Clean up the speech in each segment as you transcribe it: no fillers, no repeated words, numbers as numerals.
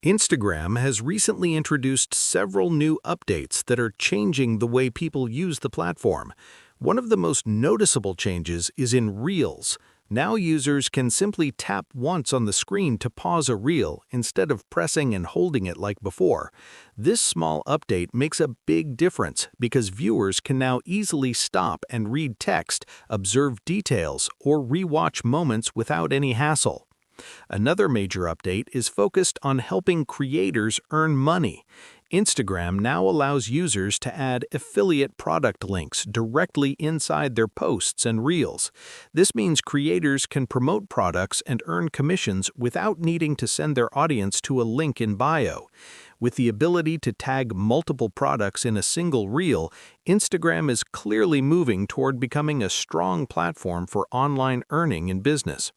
Instagram has recently introduced several new updates that are changing the way people use the platform. One of the most noticeable changes is in Reels. Now users can simply tap once on the screen to pause a reel instead of pressing and holding it like before. This small update makes a big difference because viewers can now easily stop and read text, observe details, or rewatch moments without any hassle. Another major update is focused on helping creators earn money. Instagram now allows users to add affiliate product links directly inside their posts and reels. This means creators can promote products and earn commissions without needing to send their audience to a link in bio. With the ability to tag multiple products in a single reel, Instagram is clearly moving toward becoming a strong platform for online earning in business.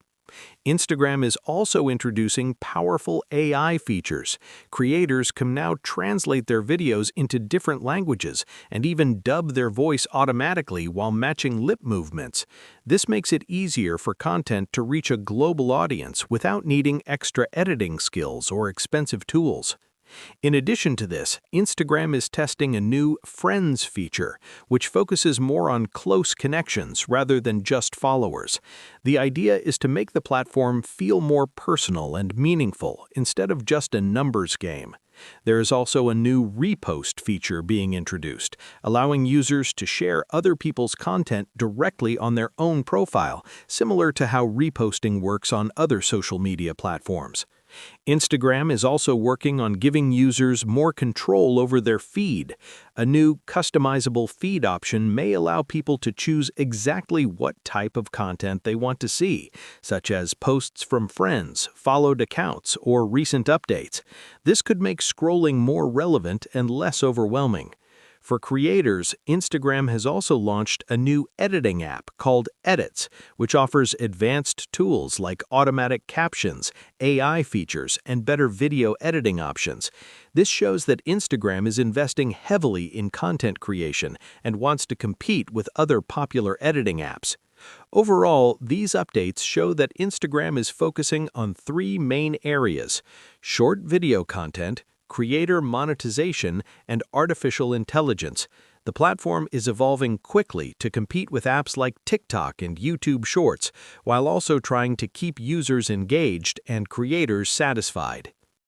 Instagram is also introducing powerful AI features. Creators can now translate their videos into different languages and even dub their voice automatically while matching lip movements. This makes it easier for content to reach a global audience without needing extra editing skills or expensive tools. In addition to this, Instagram is testing a new Friends feature, which focuses more on close connections rather than just followers. The idea is to make the platform feel more personal and meaningful instead of just a numbers game. There is also a new repost feature being introduced, allowing users to share other people's content directly on their own profile, similar to how reposting works on other social media platforms. Instagram is also working on giving users more control over their feed. A new customizable feed option may allow people to choose exactly what type of content they want to see, such as posts from friends, followed accounts, or recent updates. This could make scrolling more relevant and less overwhelming. For creators, Instagram has also launched a new editing app called Edits, which offers advanced tools like automatic captions, AI features, and better video editing options. This shows that Instagram is investing heavily in content creation and wants to compete with other popular editing apps. Overall, these updates show that Instagram is focusing on three main areas: short video content, creator monetization, and artificial intelligence. The platform is evolving quickly to compete with apps like TikTok and YouTube Shorts, while also trying to keep users engaged and creators satisfied.